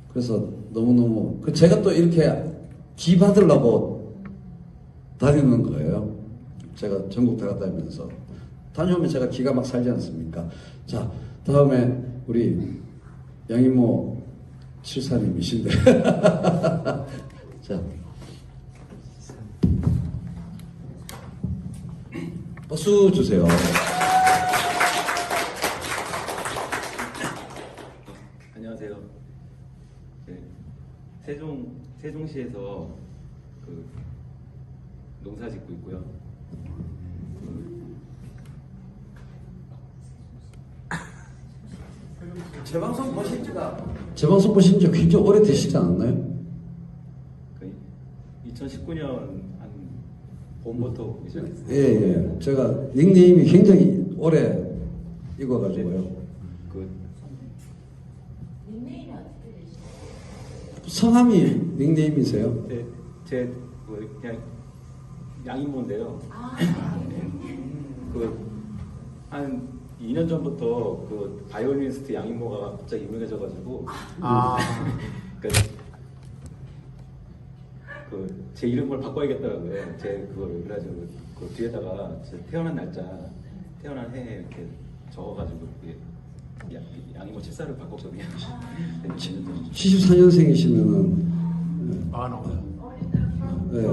그래서 너무너무 제가 또 이렇게 기받으려고 다니는 거예요. 제가 전국 다니면서 다녀오면 제가 기가 막 살지 않습니까? 자, 다음에 우리 양이모 칠사님이신데 자, 박수 주세요. 안녕하세요. 네, 세종시에서 그 농사 짓고 있고요. 재방송 보신 지 굉장히 오래 되시지 않았나요? 그 2019년 한 봄부터 보기 시작했어요. 예. 제가 닉네임이 굉장히 오래 익어가지고요. 그 닉네임이 어떻게 되시나요? 성함이 닉네임이세요? 제 그냥 양인모인데요. 한 2년 전부터 그 바이올리니스트 양인모가 갑자기 유명해져가지고 제 이름을 바꿔야겠더라고요. 제 그걸 그래가지고 그 뒤에다가 제 태어난 날짜, 태어난 해 이렇게 적어가지고 양인모 칠사를 바꿨거든요. 74년생이시면은 네,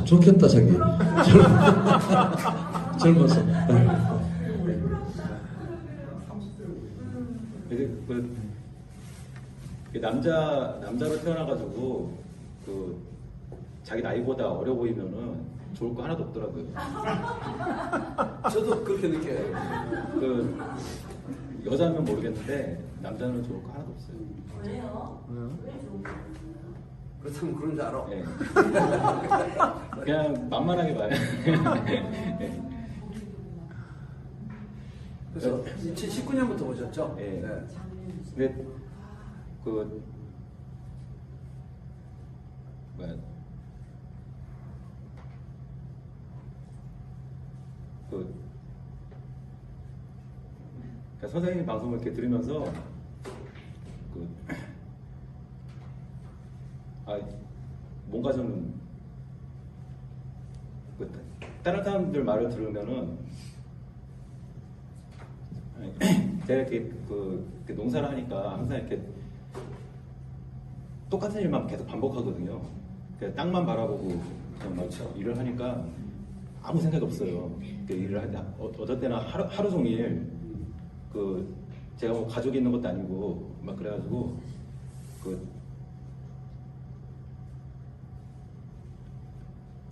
좋겠다 자기 젊어서. 남자로 태어나가지고 그 자기 나이보다 어려 보이면은 좋을 거 하나도 없더라고요. 저도 그렇게 느껴요. 그 여자는 모르겠는데 남자는 좋을 거 하나도 없어요. 왜요? 왜 좋은 거예요? 그렇다면 그런 줄 알아. 네. 그냥 만만하게 봐요. 네. 그래서 2019년부터 오셨죠? 네. 근데 그 뭐야 그러니까 선생님 방송을 이렇게 들으면서 뭔가 좀 다른 사람들 말을 들으면은 제가 이렇게 농사를 하니까 항상 이렇게 똑같은 일만 계속 반복하거든요. 그냥 땅만 바라보고 그냥 막 일을 하니까 아무 생각이 없어요. 일을 할 때 어떨 때나 하루 종일 제가 뭐 가족이 있는 것도 아니고 막 그래가지고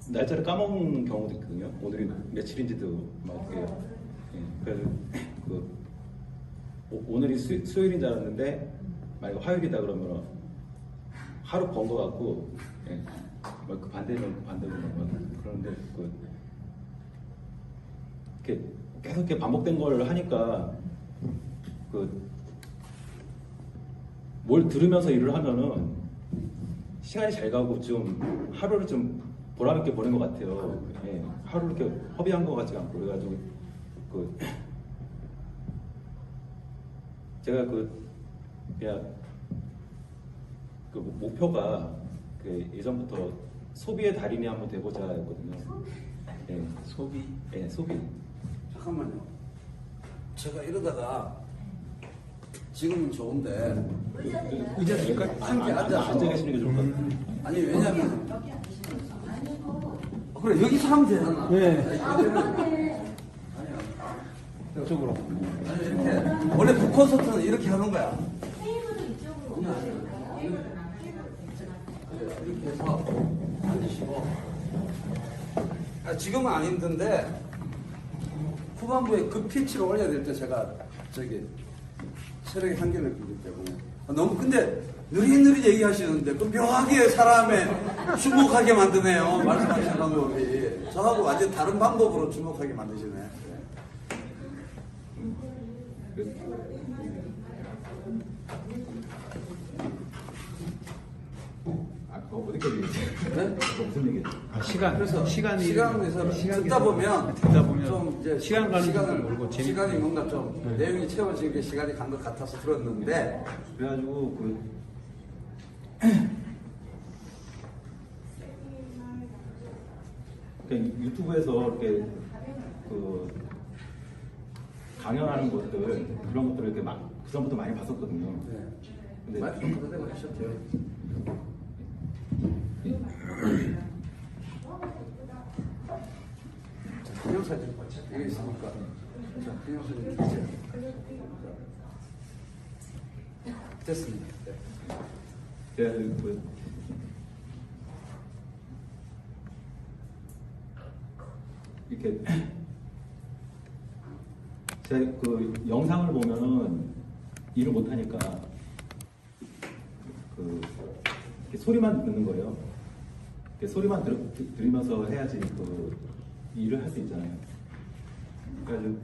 날짜를 까먹는 경우도 있거든요. 오늘이 며칠인지도 막 그래서 오늘이 수요일인 줄 알았는데 만약 화요일이다 그러면 하루 번 거 같고 막 반대로 막 그러는데 이렇게 계속 이렇게 반복된 걸 하니까 뭘 들으면서 일을 하면은 시간이 잘 가고 좀 하루를 좀 보람 있게 보낸 것 같아요. 하루를 이렇게 허비한 것 같지가 않고 그래가지고 제가 그냥 목표가 예전부터 소비의 달인이 한번 돼보자였거든요. 소비? 네, 소비. 잠깐만요. 제가 이러다가 지금은 좋은데 의자 줄까? 함께 앉아서 앉아 계시는 게 좋을 것 같아요. 아니 왜냐면 그래 여기서 하면 되잖아. 네. 이쪽으로. 아니 이렇게 원래 북콘서트는 이렇게 하는 거야. 테이블은 이쪽으로 오세요. 이렇게 해서 앉으시고 지금은 안 힘든데 후반부에 그 피치를 올려야 될 때 제가 체력의 한계를 느끼기 때문에 너무 근데 느릿느릿 얘기하시는데 그 묘하게 사람의 주목하게 만드네요. 말씀하시는 방법이 저하고 완전 다른 방법으로 주목하게 만드시네. 어디까지 얘기했어요? 네? 무슨 얘기했죠? 시간. 그래서 시간이 시간에서 듣다 보면 좀 이제 시간 가는 줄 시간을 모르고 시간이 뭔가 좀 내용이 채워지는 게 시간이 간 것 같아서 들었는데 그래가지고 그러니까 유튜브에서 이렇게 그 강연하는 것들 그런 것들을 이렇게 막 그전부터 많이 봤었거든요. 네. 근데 마이크 그대로 하셔도 돼요. 자, 동영사진 이게 있으니까. 자, 동영사진 주세요. 자, 됐습니다. 네. 그 이렇게 제 그 영상을 보면은 일을 못 하니까 그 이렇게 소리만 듣는 거예요. 이렇게 소리만 들으면서 해야지 그 일을 할 수 있잖아요. 그래가지고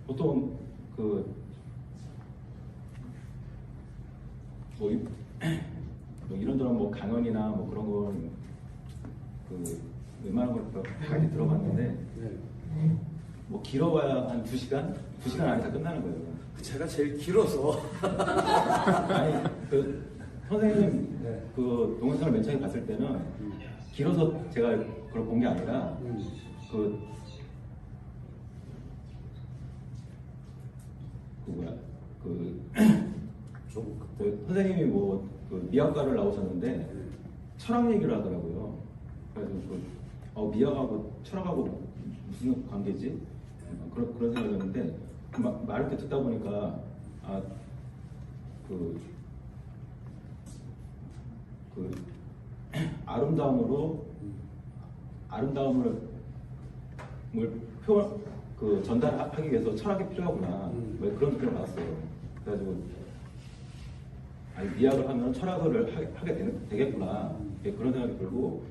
보통 그 뭐 이런저런 뭐 강연이나 뭐 그런 건 그 웬만한 걸 많이 들어봤는데 네. 뭐 길어봐야 한 2시간? 2시간 안에 다 끝나는 거예요. 제가 제일 길어서. 아니 그 선생님 네. 그 동영상을 맨 처음에 봤을 때는 길어서 제가 그걸 본 게 아니라 그 뭐야 그 선생님이 뭐그 미학과를 나오셨는데 철학 얘기를 하더라고요. 그래서 미학하고 철학하고 무슨 관계지? 그런 생각이었는데 말을 이렇게 듣다 보니까 그 아름다움을 표현 그 전달하기 위해서 철학이 필요하구나. 왜 그런 느낌을 받았어요. 그래가지고 미학을 하면 철학을 하게 되겠구나. 그런 생각이 들고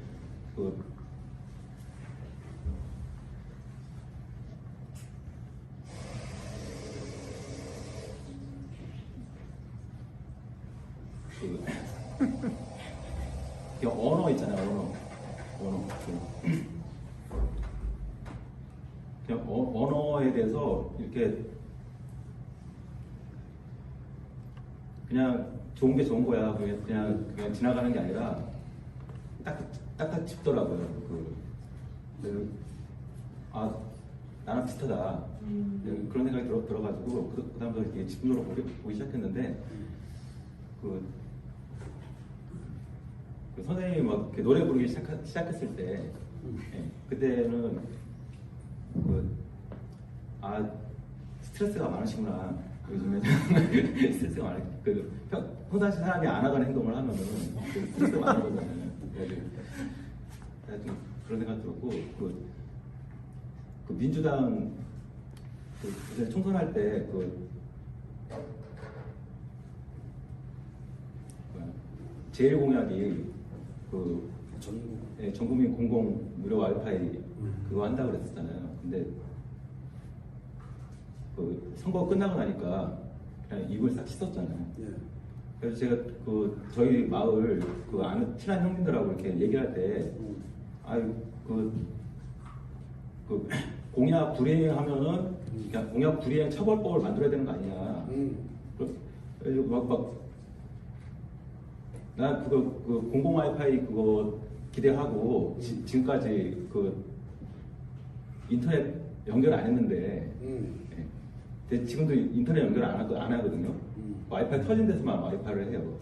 언어 있잖아요. 언어. 그냥 언어에 대해서 이렇게 그냥 좋은 게 좋은 거야. 그냥 지나가는 게 아니라 딱딱 짚더라고요. 나랑 비슷하다. 그런 생각이 들어가지고 그 다음부터 이렇게 집중적으로 보기 시작했는데 그 선생님이 막 이렇게 노래 부르기 시작했을 때 그때는 스트레스가 많으시구나. 요즘에 스트레스가 많으. 평상시 사람이 안 하던 행동을 하면은 스트레스가 많은 거잖아요. 그래서 좀 그런 생각 들었고 그 민주당 그때 총선할 때 제일 공약이 전국민 공공 무료 와이파이 그거 한다고 그랬었잖아요. 근데 선거 끝나고 나니까 그냥 입을 싹 씻었잖아요. 예. 그래서 제가 저희 마을 아는 친한 형님들하고 이렇게 얘기할 때 공약 불이행하면은 그냥 공약 불이행 처벌법을 만들어야 되는 거 아니냐. 그래서 나 공공 와이파이 그거 기대하고 지금까지 인터넷 연결 안 했는데 근데 지금도 인터넷 연결 안 하거든요. 와이파이 터진 데서만 와이파이를 해요.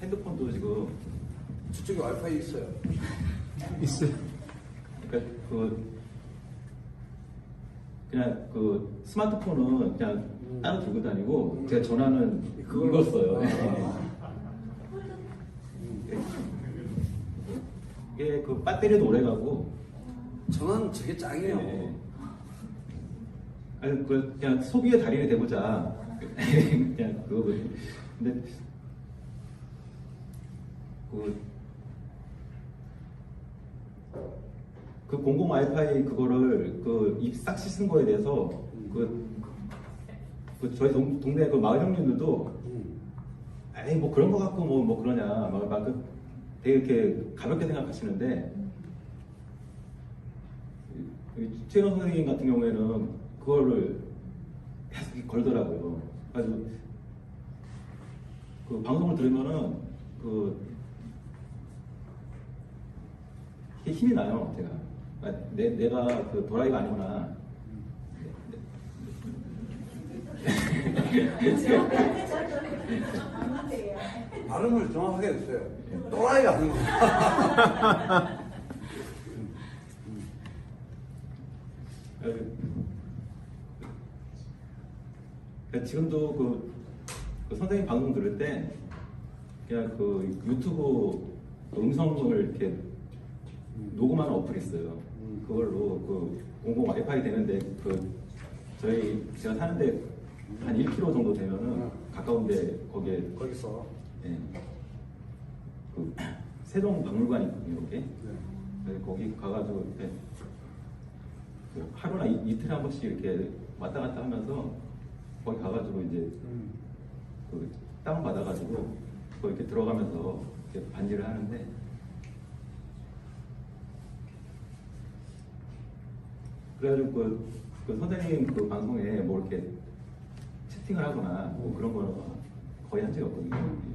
핸드폰도 지금 저쪽에 와이파이 있어요. 있어요. 그러니까 그냥 스마트폰은 그냥 따로 들고 다니고 제가 전화는 그걸 써요. 이게 배터리도 오래 가고 저는 저게 짱이에요. 아니 그냥 소비의 달인이 되고자 그냥 그거거든요. 근데 그 공공 와이파이 그거를 입 싹 씻은 거에 대해서 저희 동네 마을 형님들도 에이 뭐 그런 거 갖고 뭐 그러냐 막 되게 이렇게 가볍게 생각하시는데 최현 선생님 같은 경우에는 그거를 계속 걸더라고요. 그래가지고 그 방송을 들으면은 이게 힘이 나요, 제가. 그러니까 내가 그 도라이가 아니구나. 발음을 정확하게 해주세요. 또라이가 아니고. 그러니까 지금도 그 선생님 방송 들을 때 그냥 그 유튜브 음성을 이렇게 녹음하는 어플이 있어요. 그걸로 그 공공 와이파이 되는데 제가 사는데 한 1km 정도 되면은 가까운데 거기서. 예, 그 세종 박물관이 있거든요, 여기. 네. 그래서 거기 가가지고 이렇게 그 하루나 이틀에 한 번씩 이렇게 왔다 갔다 하면서 거기 가가지고 이제 그 다운 받아가지고 거기 이렇게 들어가면서 이렇게 반지를 하는데 그래가지고 그 선생님 그 방송에 뭐 이렇게 채팅을 하거나 뭐 그런 거는 거의 한 적이 없거든요.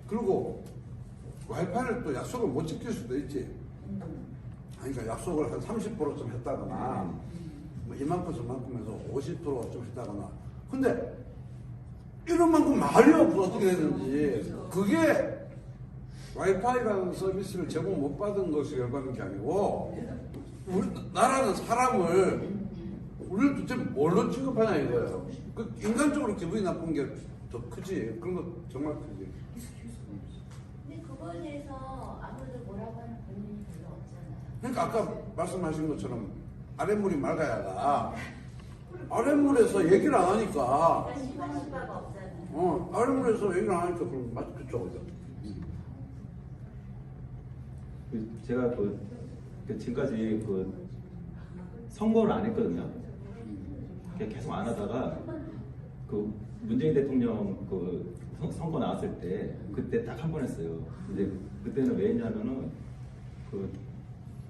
그리고 와이파이를 또 약속을 못 지킬 수도 있지. 아니, 그러니까 약속을 한 30%좀 했다거나, 뭐 이만큼 저만큼 해서 50%좀 했다거나. 근데 이런 만큼 말이 없어, 어떻게 되는지. 그게 와이파이라는 서비스를 제공 못 받은 것이 열받는 게 아니고, 나라는 사람을, 우리를 도대체 뭘로 취급하냐 이거예요. 그 인간적으로 기분이 나쁜 게 더 크지. 그런 거 정말 크지. 근데 그거에 대해서 아무도 뭐라고 하는 본인이 별로 없잖아요. 그러니까 아까 말씀하신 것처럼 아랫물이 맑아야가 아랫물에서 얘기를 안 하니까 심한 바가 없잖아요. 아랫물에서 얘기를 안 하니까 그럼 맞 그쵸 그죠. 제가 지금까지 선거를 안 했거든요. 계속 안 하다가 문재인 대통령 선거 나왔을 때 그때 딱 한 번 했어요. 근데 그때는 왜 했냐면은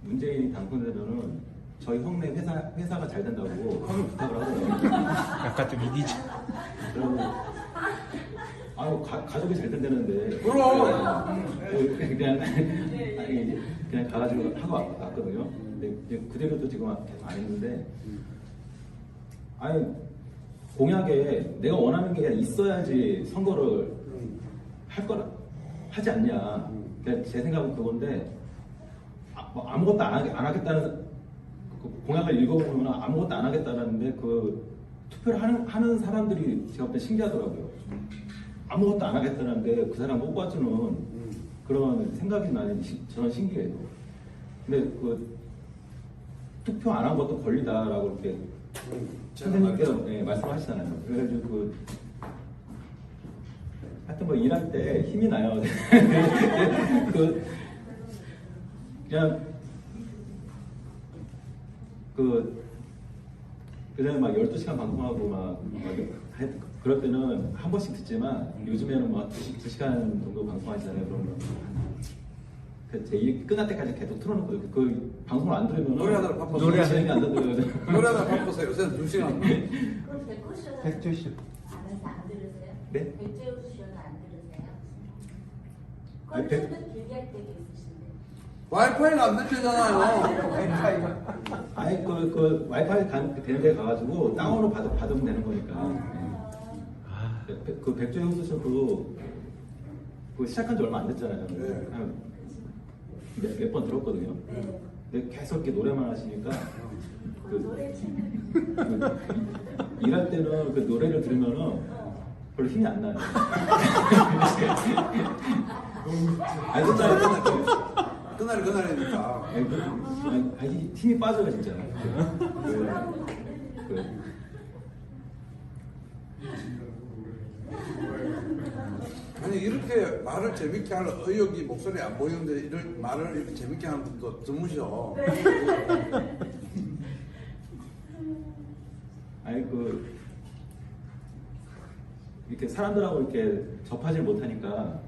문재인이 당선되면은 저희 형네 회사가 잘 된다고 형이 부탁을 하더라고요. 약간 좀 이기죠. 그리고 가족이 잘 된다는데 그냥 가가지고 하고 왔거든요. 근데 이제 그대로도 지금 계속 안 했는데 공약에 내가 원하는 게 있어야지 선거를 하지 않냐. 그러니까 제 생각은 그건데 아무것도 안 하겠다는 공약을 읽어보면 아무것도 안 하겠다는데 투표를 하는 사람들이 제가 볼 때 신기하더라고요. 아무것도 안 하겠다는데 그 사람 못 봐주는 그런 생각이 저는 신기해요. 근데 투표 안 한 것도 권리다라고 이렇게 선생님께서 말씀하시잖아요. 그래가지고 하여튼 뭐 일할 때 힘이 나요. 그냥 그냥 막 12시간 방송하고 그럴 때는 한 번씩 듣지만 요즘에는 막 2시간 정도 방송하시잖아요. 그러면 제 일 끝날 때까지 계속 틀어놓고 방송을 안 들으면 노래 하나로 바꿔서 노래 진행이 안 되더라고요. 노래 하나 바꿔서 요새는 2시간. 그럼 백호쇼는 백조쇼. 안 들으세요? 네? 백조쇼는 안 들으세요? 아니, 컨텐츠는 길게 할 때도 있으신데. 와이파이가 안 되잖아요. 아니 와이파이 되는 데 가가지고 다운으로 받으면 되는 거니까. 백조영 수술도 시작한 지 얼마 안 됐잖아요. 네. 몇 번 들었거든요. 근데 계속 이렇게 노래만 하시니까 노래 일할 때는 그 노래를 들으면은 별로 힘이 안 나요. 아니 진짜 그날이니까. 힘이 빠져요 진짜. 아니 이렇게 말을 재밌게 할 의욕이 목소리에 안 보이는데 이런 말을 이렇게 재밌게 하는 분도 드무셔. 아니 이렇게 사람들하고 이렇게 접하지 못하니까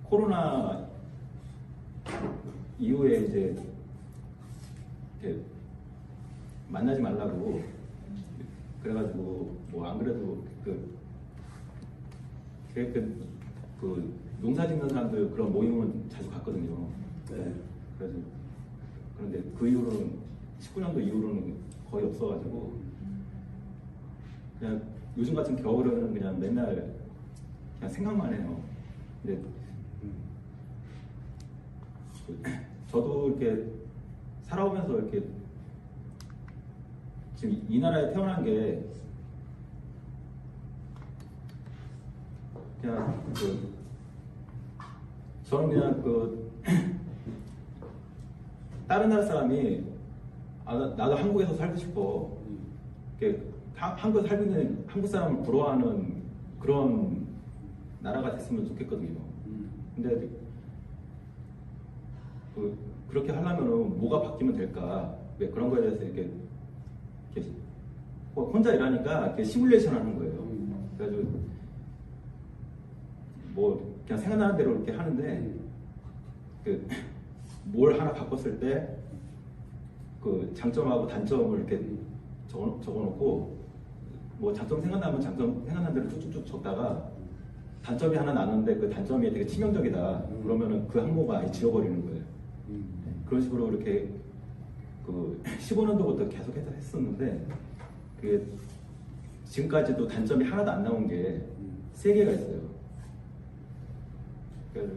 코로나 이후에 이제 이렇게 만나지 말라고 그래가지고 뭐 안 그래도 그 농사 짓는 사람들 그런 모임은 자주 갔거든요. 네. 그래서 그런데 그 이후로는 19년도 이후로는 거의 없어가지고 그냥 요즘 같은 겨울에는 그냥 맨날 그냥 생각만 해요. 근데 저도 이렇게 살아오면서 이렇게 지금 이 나라에 태어난 게 그냥 저는 그냥 다른 나라 사람이 나도 한국에서 살고 싶어. 이렇게 한국에서 살고 있는 한국 사람을 부러워하는 그런 나라가 됐으면 좋겠거든요. 근데 그렇게 하려면 뭐가 바뀌면 될까? 왜 그런 거에 대해서 이렇게 혼자 일하니까 이렇게 시뮬레이션 하는 거예요. 그래가지고 뭐 그냥 생각나는 대로 이렇게 하는데 뭘 하나 바꿨을 때 그 장점하고 단점을 이렇게 적어놓고 뭐 장점 생각나면 장점 생각난 대로 쭉쭉쭉 적다가 단점이 하나 나는데 그 단점이 되게 치명적이다 그러면은 그 항목을 아예 지워버리는 거예요. 그런 식으로 이렇게 15년도부터 계속 했었는데 그게 지금까지도 단점이 하나도 안 나온 게 3개가 있어요. 그래서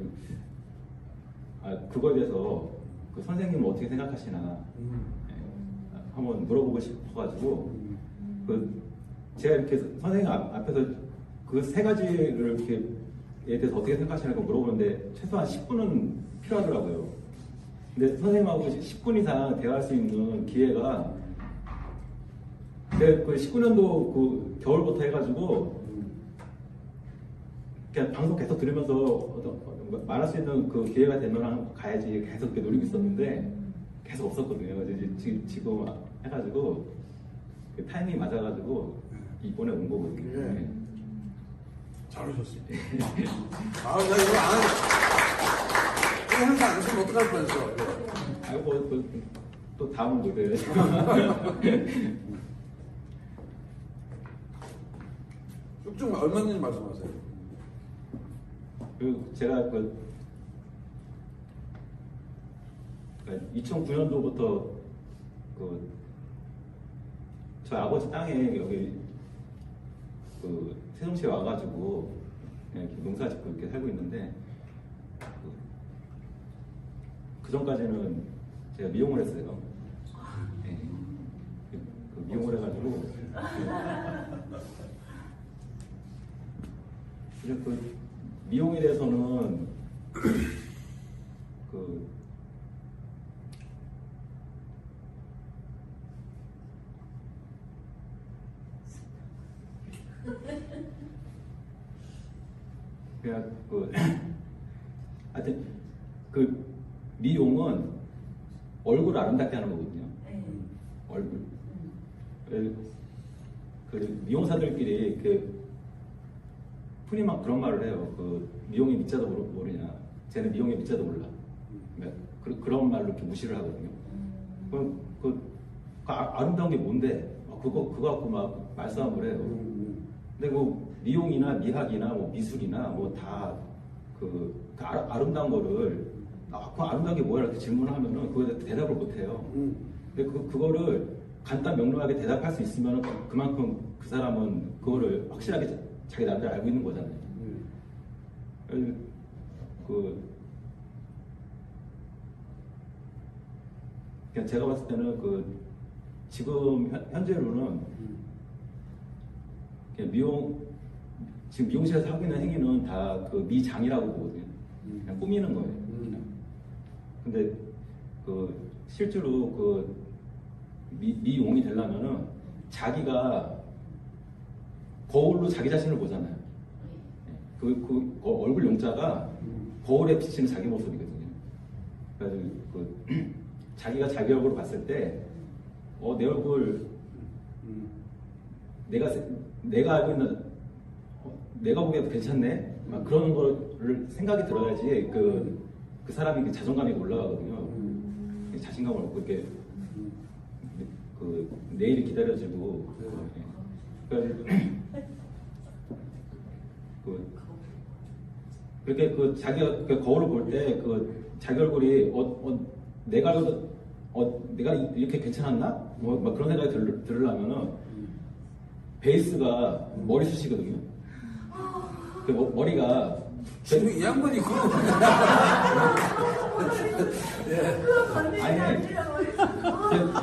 그거에 대해서 그 선생님은 어떻게 생각하시나 한번 물어보고 싶어가지고 제가 이렇게 선생님 앞에서 그 3가지를 이렇게 에 대해서 어떻게 생각하시냐고 물어보는데 최소한 10분은 필요하더라고요. 근데 선생님하고 10분 이상 대화할 수 있는 기회가 그 19년도 그 겨울부터 해가지고 그냥 방송 계속 들으면서 말할 수 있는 그 기회가 되면 가야지 계속 이렇게 노리고 있었는데 계속 없었거든요. 지금 해가지고 그 타이밍이 맞아가지고 이번에 온 거거든요. 네. 잘 오셨습니다. 나 이거 안 하지. 이거 행사 안 했으면 어떡할 뻔했어. 아이고, 또 다음 노래. 쭉쭉 얼마든지 말씀하세요. 그리고 제가 2009년도부터 저희 아버지 땅에 여기 세종시에 와가지고 그냥 이렇게 농사 짓고 이렇게 살고 있는데 그 전까지는 제가 미용을 했어요. 네. 미용을 해가지고 그래서 미용에 대해서는 그냥 하여튼 미용은 얼굴을 아름답게 하는 거거든요. 얼굴. 미용사들끼리 흔히 막 그런 말을 해요. 미용이 밑자도 모르냐. 쟤는 미용이 밑자도 몰라. 그런 말로 이렇게 무시를 하거든요. 아름다운 게 뭔데? 그거 갖고 막 말싸움을 해요. 근데 미용이나 미학이나 뭐 미술이나 뭐 다 아름다운 거를 그 아름다운 게 뭐야 이렇게 질문을 하면은 그거에 대해서 대답을 못 해요. 근데 그거를 간단 명료하게 대답할 수 있으면 그만큼 그 사람은 그거를 확실하게 자기 나름대로 알고 있는 거잖아요. 그냥 제가 봤을 때는 지금 현재로는 그냥 지금 미용실에서 하고 있는 행위는 다 미장이라고 보거든요. 그냥 꾸미는 거예요. 근데 실제로 미용이 되려면은 자기가 거울로 자기 자신을 보잖아요. 얼굴 용자가 거울에 비치는 자기 모습이거든요. 그래서 자기가 자기 얼굴을 봤을 때, 내 얼굴, 내가 알고 있는, 내가 보기에도 괜찮네? 막 그런 거를 생각이 들어야지 그 사람이 자존감이 올라가거든요. 자신감을 얻고 이렇게 내일이 기다려지고 그러니까 그렇게 그 자기가 그 거울을 볼 때 그 자기 얼굴이 내가 이렇게 괜찮았나? 뭐 막 그런 생각이 들으려면은 베이스가 머리숱이거든요. 그 머리가 지금 이 양반이 그런 거 아니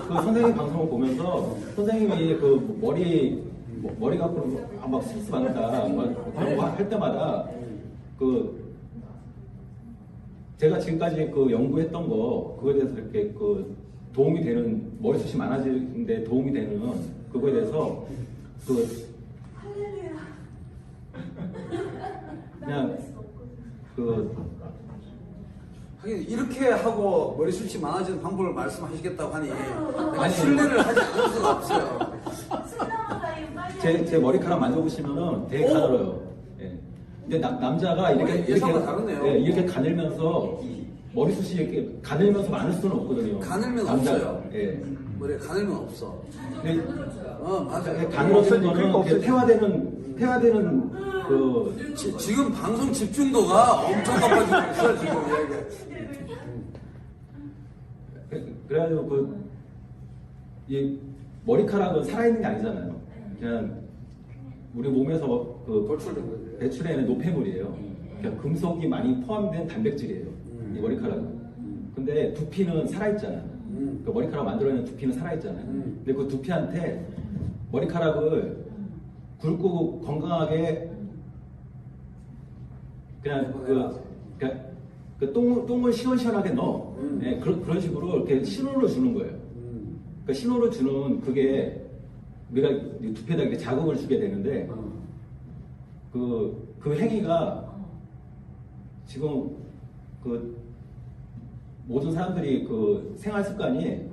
그 선생님 방송을 보면서 선생님이 그 머리 갖고 막 스트레스 받는다 막 그런 거 할 때마다 그 제가 지금까지 그 연구했던 거 그거에 대해서 이렇게 그 도움이 되는 머리숱이 많아지는데 도움이 되는 그거에 대해서 그 그냥 그 하긴 이렇게 하고 머리숱이 많아지는 방법을 말씀하시겠다고 하니 내가 아니, 신뢰를 하지 않을 수가 없어요. 제 머리카락 만져보시면은 되게 가늘어요. 예. 근데 남자가 이렇게 예상과 다르네요. 예, 이렇게 가늘면서 머리숱이 이렇게 가늘면서 많을 수는 없거든요. 가늘면 남자가. 없어요. 예. 머리에 가늘면 없어. 근데 맞아요. 가늘어진 그러니까 거는 없어지죠. 퇴화되는 그 지금 방송 집중도가 엄청 높아지고 있어요, 지금 이야기가. 그래가지고 이 머리카락은 살아있는 게 아니잖아요. 그냥 우리 몸에서 그 돌출된 거죠. 배출해내는 노폐물이에요. 그러니까 금속이 많이 포함된 단백질이에요. 이 머리카락은. 근데 두피는 살아있잖아요. 그 머리카락 만들어내는 두피는 살아있잖아요. 근데 그 두피한테 머리카락을 굵고 건강하게 그냥 그 똥을 시원시원하게 넣어. 네, 그런 식으로 이렇게 신호를 주는 거예요. 그러니까 신호를 주는 그게 우리가 두피에다 이렇게 자극을 주게 되는데 그 행위가 지금 그 모든 사람들이 그 생활 습관이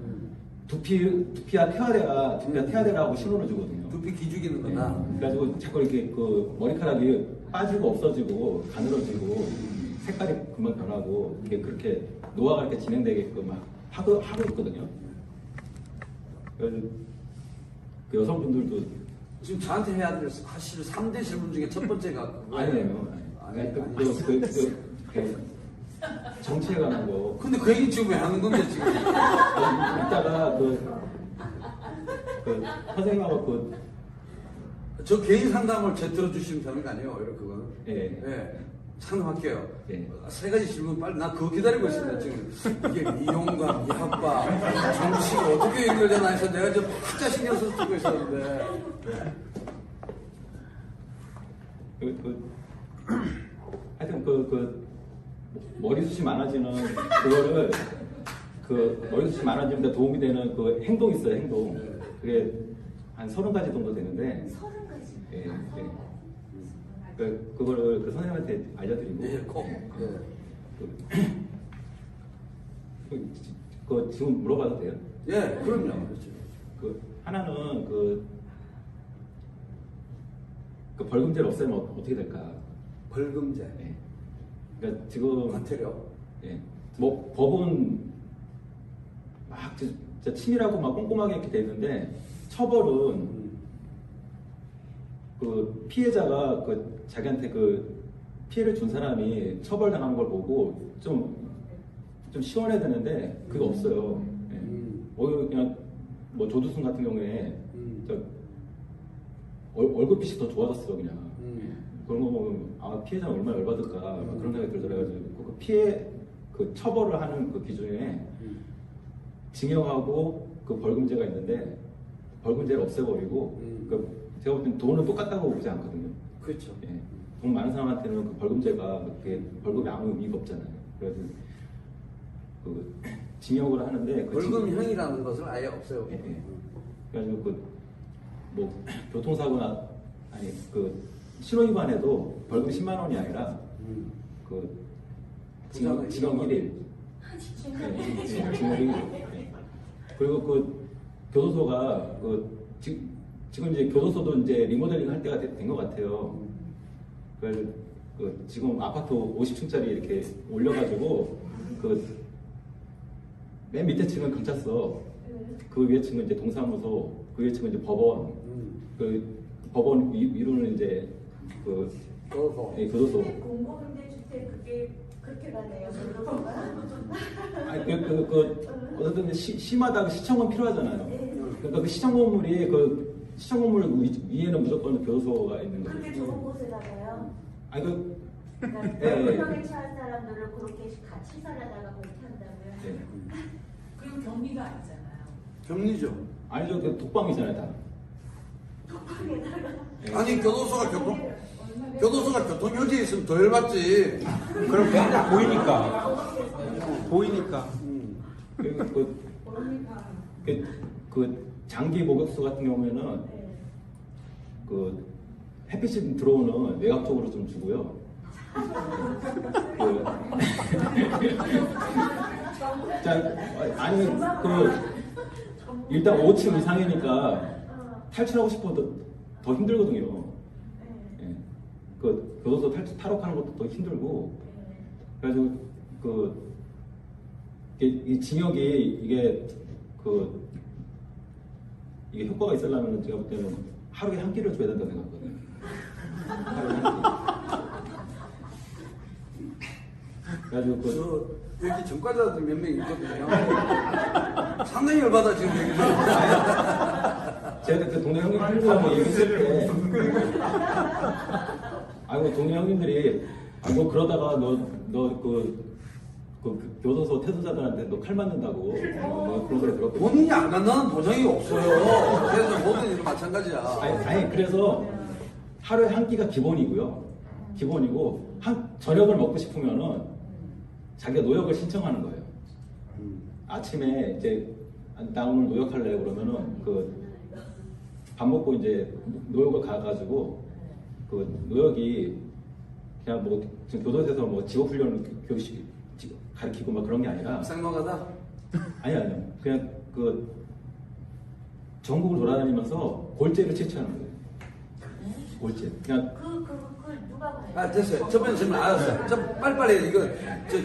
두피가 태아되라고 신호를 주거든요. 두피 기죽이는 네. 거나. 그래가지고 자꾸 이렇게 그 머리카락이 빠지고 없어지고 가늘어지고 색깔이 금방 변하고 이게 그렇게 노화가 이렇게 진행되게끔 막 하고 있거든요. 그래서 그 여성분들도 지금 저한테 해야 될 사실 3대 질문 중에 첫 번째가 그거예요. 아니에요. 정치에 관한 거. 근데 그 얘기 지금 왜 하는 건데 지금? 이따가 그 선생님하고 저 개인 상담을 제 들어주시면 되는 거 아니에요? 이렇게 그거는. 예. 예. 상담할게요. 예. 세 가지 질문 빨리 나 그거 기다리고 있습니다 지금. 이게 미용과 미학과 정치가 어떻게 연결되나 해서 내가 지금 진짜 신경 써서 듣고 있었는데. 하여튼 머리숱이 많아지는 그거를 머리숱이 많아지는데 도움이 되는 그 행동 있어요, 행동. 그게 한 30가지 정도 되는데 30가지. 예. 그거를 그 선생님한테 알려드리고. 예, 꼭. 그 지금 물어봐도 돼요? 예, 그럼요. 그렇죠. 그 하나는 그 벌금제를 없애면 어떻게 될까? 벌금제. 예. 그러니까 지금 과태료. 예. 뭐 법은 막 진짜 치밀하고 막 꼼꼼하게 이렇게 돼 있는데 처벌은 그 피해자가 그 자기한테 그 피해를 준 사람이 처벌당하는 걸 보고 좀 시원해야 되는데 그게 없어요. 예. 그냥 뭐 조두순 같은 경우에 저 얼굴빛이 더 좋아졌어 그냥. 그런 거 보면 피해자는 얼마나 열받을까 막 그런 생각이 들더라고요. 그 피해 그 처벌을 하는 그 기준에 징역하고 그 벌금제가 있는데 벌금제를 없애버리고 제가 볼 땐 돈은 똑같다고 보지 않거든요. 그렇죠. 예. 돈 많은 사람한테는 그 벌금제가 그게 벌금이 아무 의미가 없잖아요. 그래서 그 징역을 하는데 그 벌금형이라는 것을 아예 없애요. 예, 예. 그래가지고 뭐 교통사고나 아니 신호 위반에도 벌금 10만 원이 아니라 징역 1일. 예, 징역 1일. 예. 그리고 교도소가 지금 이제 교도소도 이제 리모델링 할 때가 된 것 같아요. 그래서 지금 아파트 50층짜리 이렇게 올려가지고 맨 밑에 층은 경찰서, 그 위에 층은 이제 동사무소, 그 위에 층은 이제 법원, 그 법원 위로는 이제 그 교도소. 예, 교도소. 근데 공공임대주택 그게 그렇게 가네요. 교도소가. 아니 어쨌든 시마다 그 시청 건물 필요하잖아요. 네. 그러니까 그 시청 건물이 그 시청 건물 위에는 무조건 교도소가 있는 거죠. 그렇게 좋은 곳에다가요. 아니 그러니까 예, 예. 병에 처한 사람들을 그렇게 같이 살아다가 그렇게 한다고요. 예. 그리고 격리가 아니잖아요. 격리죠. 아니죠, 그 독방이잖아요, 다. 예. 아니 교도소가 교통요지에 있으면 더 열받지. 그럼 맨날 보이니까. 보이니까. 그리고 그 장기 목욕소 같은 경우에는 그 햇빛이 들어오는 외곽 쪽으로 좀 주고요. 그 아니 그 일단 5층 이상이니까 탈출하고 싶어도 더 힘들거든요. 예. 그 교도소 탈옥하는 것도 더 힘들고 그래가지고 그 이 징역이 이게 효과가 있으려면 제가 볼 때는 하루에 한 끼를 줘야 된다고 생각하거든요. 하루에 한 끼. 그래가지고 여기 전과자들 몇 명 있거든요. 상당히 열받아 지금 얘기 좀. 제가 그 동네 형님들하고 얘기했을 때, 아이고 동네 형님들이 뭐 그러다가 너 그 교도소 태도자들한테 너 칼 맞는다고 뭐 그런 소리 들었거든요. 본인이 안 간다는 보장이 없어요. 그래서 모든 일 마찬가지야. 아니 그래서 하루에 한 끼가 기본이고요. 기본이고 저녁을 먹고 싶으면은 자기가 노역을 신청하는 거예요. 아침에 이제 나 오늘 노역할래 그러면은 그 밥 먹고 이제 노역을 가가지고 그 노역이 그냥 뭐 지금 교도소에서 뭐 직업훈련 교육식 가르치고 막 그런 게 아니라 생각하다. 아니요 그냥 그 전국을 돌아다니면서 골재를 채취하는 거예요. 골재 그냥 그 누가 봐요? 아 됐어요. 첫 번째 질문 알았어요. 빨리빨리 이거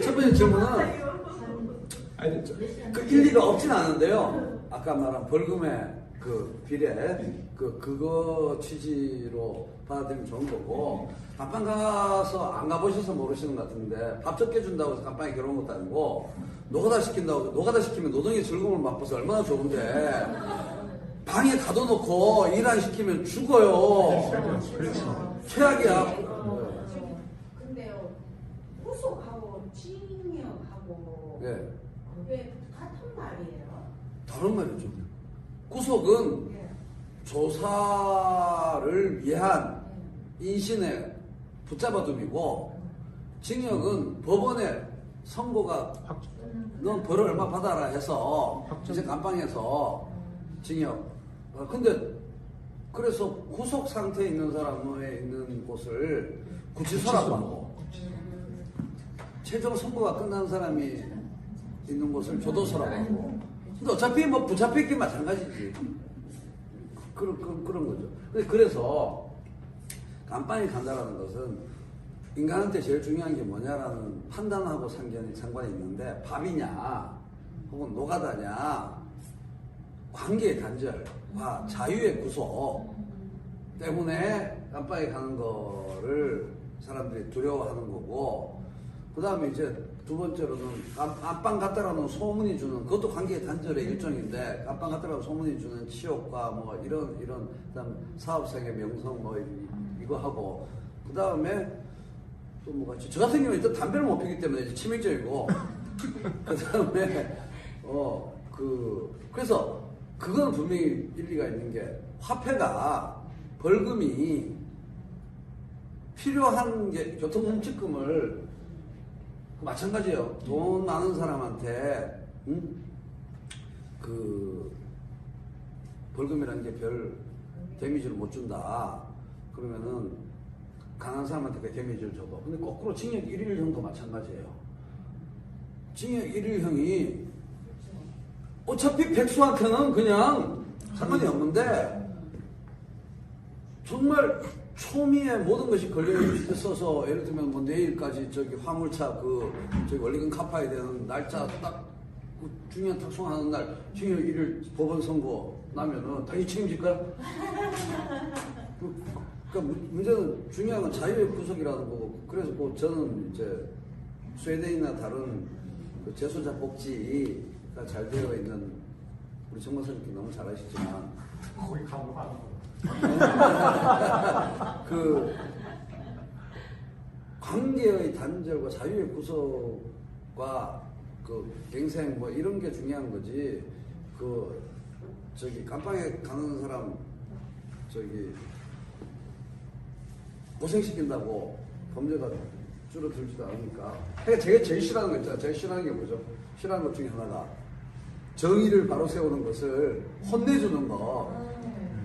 첫 번째 질문은 아니 그 일리가 없진 않은데요. 아까 말한 벌금의 그 비례 그거 취지로 받아들이면 좋은 거고 감방 가서 안 가보셔서 모르시는 것 같은데 밥 적게 준다고 해서 감방에 결혼한 것도 아니고 노가다 시킨다고 노가다 시키면 노동의 즐거움을 맛보서 얼마나 좋은데 방에 가둬놓고 일 안 시키면 죽어요. 최악이야. 근데요, 후속하고 징역하고 예. 그게 같은 말이에요. 다른 말이죠. 구속은 예. 조사를 위한 인신의 붙잡아둠이고 징역은 법원의 선고가 넌 벌을 얼마 받아라 해서 이제 감방에서 징역. 근데 그래서 구속 상태에 있는 사람의 있는 곳을 구치소라고 하고 최종 선고가 끝난 사람이 있는 곳을 교도소라고 하고. 근데 어차피 뭐 붙잡혔기 마찬가지지. 그런 거죠. 그래서 감방에 간다라는 것은 인간한테 제일 중요한 게 뭐냐라는 판단하고 상관이 있는데 밥이냐 혹은 노가다냐 관계의 단절과 자유의 구속 때문에 감방에 가는 거를 사람들이 두려워하는 거고 그 다음에 이제 두 번째로는 감방 갔다라는 소문이 주는 그것도 관계의 단절의 일종인데 감방 갔다라는 소문이 주는 치욕과 뭐 이런 그다음 사업생의 명성 뭐 이거 하고 그 다음에 또 뭐가 있지? 저 같은 경우는 일단 담배를 못 피기 때문에 치명적이고 그 다음에 그래서 그건 분명히 일리가 있는 게 화폐가 벌금이 필요한 게 교통훔치금을 마찬가지예요. 돈 많은 사람한테 그 벌금이라는 게 별 데미지를 못 준다. 그러면은 강한 사람한테 그 데미지를 줘도. 근데 거꾸로 징역 1일형도 마찬가지예요. 징역 1일형이 어차피 백수한테는 그냥 상관이 없는데 정말 초미에 모든 것이 걸려 있어서 예를 들면 뭐 내일까지 저기 화물차 저기 원리금 갚아야 되는 날짜 딱 그 중요한 탁송하는 날 중요한 일을 법원 선고 나면은 당연히 책임질 거야? 그러니까 문제는 중요한 건 자유의 구속이라는 거고 그래서 뭐 저는 이제 스웨덴이나 다른 그 재소자 복지가 잘 되어 있는 우리 정모 선생님께 너무 잘 아시지만 거기 가면 안 돼. 그 관계의 단절과 자유의 구속과 그 갱생 뭐 이런 게 중요한 거지 그 저기 깜빵에 가는 사람 저기 고생시킨다고 범죄가 줄어들지도 않으니까 그러니까 제가 제일 싫어하는 거 있잖아요. 제일 싫어하는 게 뭐죠? 싫어하는 것 중에 하나가 정의를 바로 세우는 것을 혼내주는 거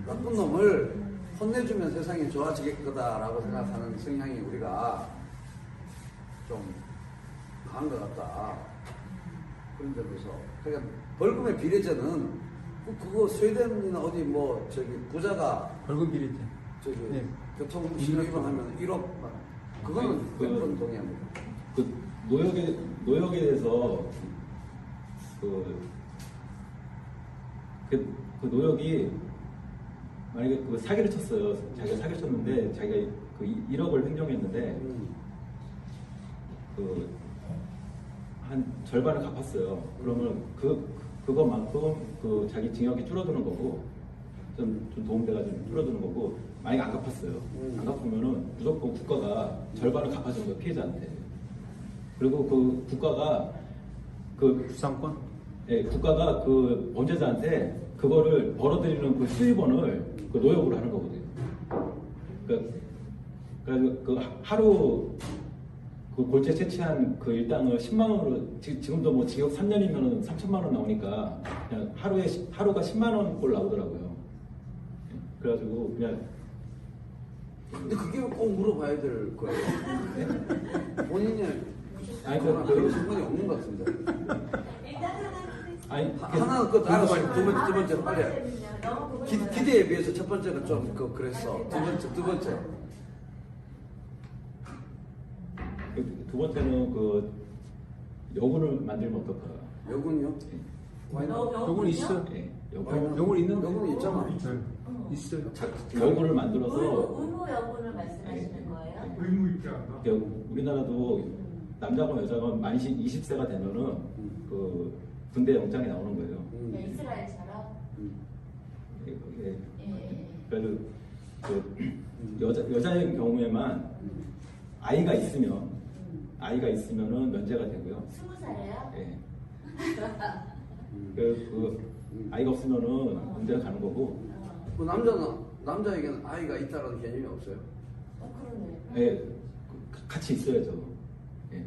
나쁜 놈을 혼내주면 세상이 좋아지겠거다라고 생각하는 성향이 우리가 좀 강한 것 같다. 그런 점에서. 그러니까 벌금의 비례제는 그거 스웨덴이나 어디 뭐 저기 부자가 벌금 비리 때. 저기 네. 교통신호 위반하면 1억 그거는 아니, 100번 동의합니다. 그 노역에 대해서 그 노역이 만약에 그 사기를 쳤어요. 자기가 사기를 쳤는데 자기가 그 1억을 횡령했는데 그 한 절반을 갚았어요. 그러면 그거만큼 그 자기 징역이 줄어드는 거고 좀 도움돼가 좀 줄어드는 거고 만약에 안 갚았어요. 안 갚으면은 무조건 국가가 절반을 갚아주는 거예요. 피해자한테. 그리고 그 국가가 그 부상권? 예, 국가가 그 범죄자한테 그거를 벌어들이는 그 수입원을 그 노역으로 하는 거거든요. 그러니까 그 하루 그 골재 채취한 그 일당을 10만 원으로 지금도 뭐 징역 3년이면 3천만 원 나오니까 그냥 하루가 10만 원 꼴 나오더라고요. 예, 그래가지고 그냥 근데 그게 꼭 물어봐야 될 거예요. 본인이 아니, 그거랑 별 상관이 없는 것 같은데. 아니 하나는 그거 알았어. 두 번째 빨리. 기대에 비해서 첫 번째는 좀 그랬어. 두 번째. 두 번째는 그 여군을 만들면 어떨까? 여군요? 요건 있어. 예, 요건 있는데. 여군이 있잖아. 네. 있어요. 여군을 만들어서 의무 여군을 말씀하시는 거예요? 의무 있게 한다. 우리나라도 남자건 여자건 만 20세가 되면은 그 군대 영장이 나오는 거예요. 네, 이스라엘처럼? 예, 예, 예. 그래도 그 여자의 경우에만 아이가 있으면은 면제가 되고요. 20살이에요? 예. 그 아이가 없으면은 군대를 가는 거고. 그 남자에게는 아이가 있다라는 개념이 없어요. 그러네. 예, 같이 있어야죠. 예.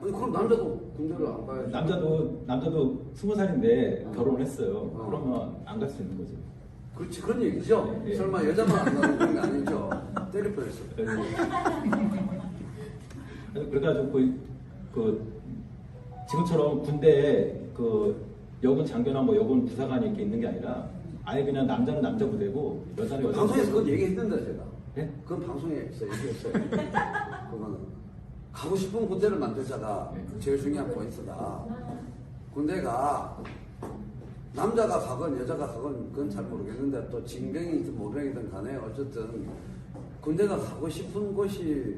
아니 그럼 남자도 군대를 안 가야지. 남자도 20살인데 결혼을 했어요. 어. 그러면 안 갈 수 있는 거죠. 그렇지 그런 얘기죠. 예. 설마 여자만 안 가는 그런 게 아니죠. 때릴 뻔했어. 그래가지고 지금처럼 군대에 그 여군 장교나 뭐 여군 부사관이 이렇게 있는 게 아니라 아예 그냥 남자는 남자 부대고 여자는 여자 방송에서 부대고. 그건 얘기했는데 제가. 예? 그건 방송에서 얘기했어요. 그거는 가고 싶은 군대를 만들자가 제일 중요한 포인트다. 군대가 남자가 가건 여자가 가건 그건 잘 모르겠는데 또 징병이든 모병이든 간에 어쨌든 군대가 가고 싶은 곳이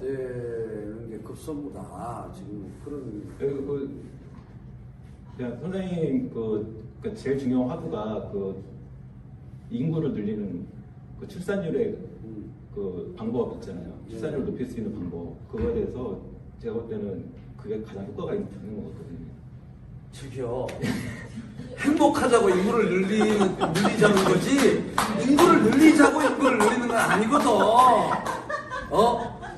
되는 게 급선무다. 지금 그런. 그냥 선생님 그 제일 중요한 화두가 그 인구를 늘리는 그 출산율의 그 방법 있잖아요. 출산율을 높일 수 있는 방법. 그거에 대해서 제가 볼 때는 그게 가장 효과가 있는 것 같거든요. 저기요. 행복하자고 인구를 늘리자는 거지. 인구를 늘리자고 인구를 늘리는 건 아니거든.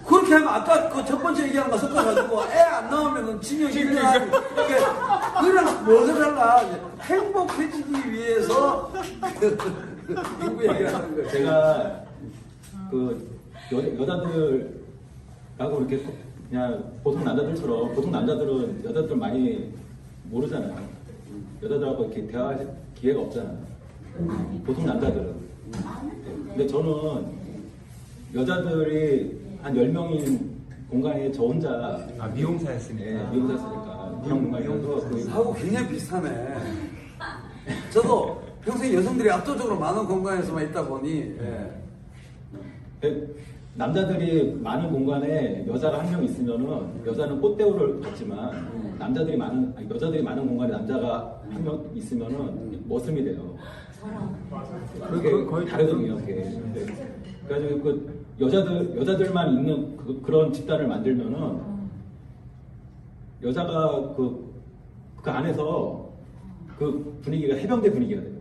그렇게 하면 아까 그 첫 번째 얘기한 거 섞어가지고 애 안 나오면은 징역 1년 그랑 뭐가 달라. 행복해지기 위해서 인구 얘기를 하는 거예요. 제가 그 여자들하고 이렇게 그냥 보통 남자들은 여자들 많이 모르잖아요. 여자들하고 이렇게 대화할 기회가 없잖아요. 보통 남자들은. 근데 저는 여자들이 한 10명인 공간에 저 혼자 아, 미용사였으니까. 미용사였으니까 그런 공간이라서 하고 굉장히 비슷하네. 저도 평생 여성들이 압도적으로 많은 공간에서만 있다 보니 남자들이 많은 공간에 여자가 한 명 있으면은 여자는 꽃대우를 받지만 여자들이 많은 공간에 남자가 한 명 있으면은 머슴이 돼요. 그게 거의 다르거든요. 그게. 네. 그래가지고 그 여자들만 있는 그런 집단을 만들면은 여자가 그 안에서 그 분위기가 해병대 분위기가 돼요.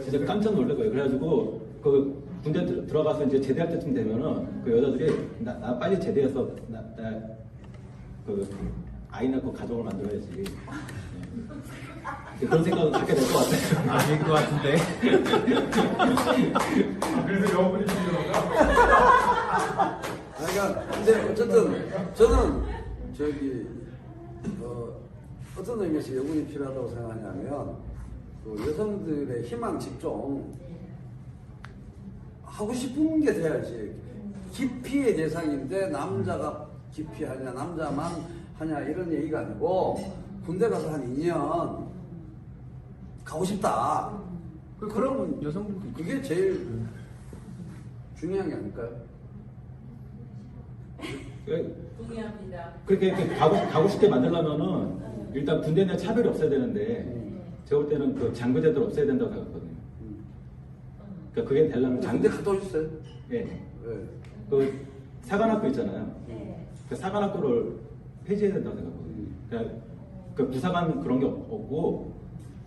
진짜 깜짝 놀랄 거예요. 그래가지고 그 군대 들어가서 이제 제대할 때쯤 되면은 그 여자들이 나 빨리 제대해서 그 아이 낳고 가족을 만들어야지. 네. 그런 생각을 갖게 될 것 같아요. 아닐 것 같은데. 그래서 여러분이 필요한가? 그러니까 근데 어쨌든 저는 저기 어떤 의미에서 여군이 필요하다고 생각하냐면 그 여성들의 희망 집중 하고 싶은 게 돼야지. 기피의 대상인데 남자가 기피하냐 남자만 하냐 이런 얘기가 아니고 군대 가서 한 2년 가고 싶다. 그러면 여성분도 있죠. 그게 제일 중요한 게 아닐까요? 동의합니다. 그렇게 가고 싶게 만들려면은 일단 군대 내 차별이 없어야 되는데 제가 볼 때는 그 장교제도를 없애야 된다고 생각하거든요. 그러니까 그게 되려면 군대 갔다 오셨어요? 예. 네. 그 사관학교 있잖아요. 네. 그 사관학교를 폐지해야 된다고 생각하거든요. 그러니까 그 부사관 그런 게 없고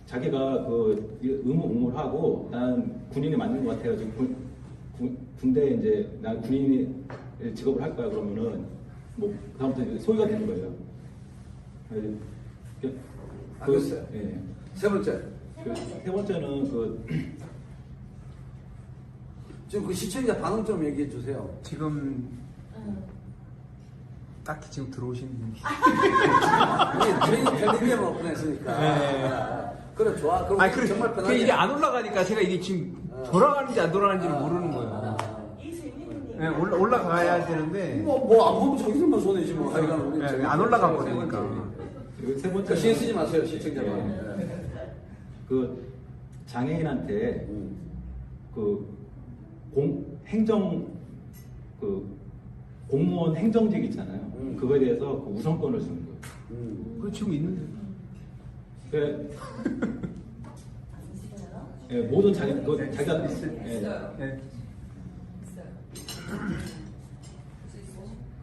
자기가 그 의무 복무를 하고 난 군인이 맞는 것 같아요. 지금 군대에 이제 난 군인이 직업을 할 거야 그러면은 뭐 그다음부터 소유가 되는 거예요. 알겠어요. 예. 세 번째. 세 번째는 지금 그 시청자 반응 좀 얘기해 주세요. 지금 딱히 지금 들어오신 분이 우리 텔레비전 오픈했으니까. 네. 그래 좋아. 그럼 아니, 정말 편하게. 이게 안 올라가니까 제가 이게 지금 돌아가는지 안 돌아가는지 모르는 거예요. 이 재밌는 네, 올라가야 되는데 뭐안 보면 자기들만 손해지 뭐. 하여간 우리 네, 재밌게 안 올라가 세 버리니까. 번째. 세 번째 그 신경 쓰지 마세요 시청자만. 예. 네. 그 장애인한테 음. 그 행정 공무원 행정직 있잖아요. 그거에 대해서 그 우선권을 주는 거예요. 그거 지금 있는데. 그 있어요? 예, 모든 자기가 예, 네.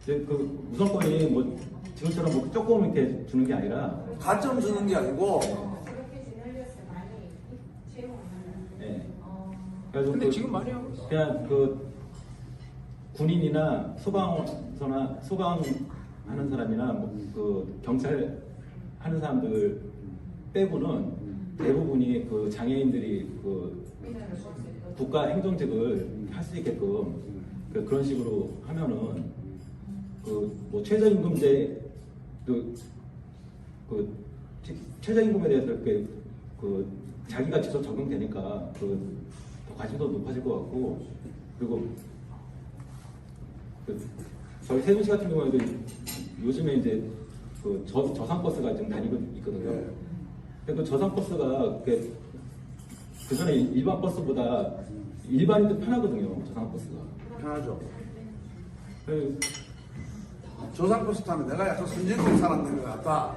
그 우선권이 뭐 지금처럼 뭐 조금 이렇게 주는 게 아니라 가점 주는 게 아니고 그렇게 지내려서 많이 채용하는. 예. 그래서 근데 지금 많이 하고 있어. 그냥 그 군인이나 소방하는 사람이나 그 경찰 하는 사람들 빼고는 대부분이 그 장애인들이 그 국가 행정직을 할 수 있게끔 그런 식으로 하면은 그 뭐 최저임금제 그 최저임금에 대해서 이렇게 그 자기가 직접 적용되니까 그 더 관심도 높아질 것 같고 그리고 저희 세종시 같은 경우에도 요즘에 이제 그 저상버스가 지금 다니고 있거든요. 네. 근데 그 저상버스가 그 전에 일반 버스보다 일반인도 편하거든요. 저상버스가. 편하죠. 그 조상버스 타면 내가 약간 선진국 사람들인 것 같다.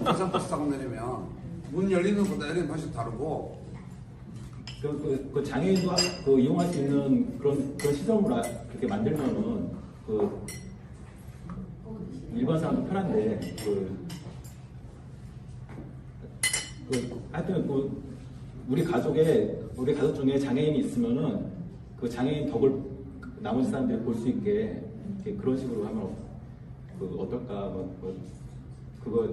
조상버스 타고 내리면 문 열리는 곳 내리는 방식 다르고. 그 장애인도 그 이용할 수 있는 그런 시설을 그렇게 만들면은 그 일반 사람도 편한데 하여튼 우리 가족 중에 장애인이 있으면은 그 장애인 덕을 나머지 사람들이 볼 수 있게 이렇게 그런 식으로 하면 그 어떨까 그거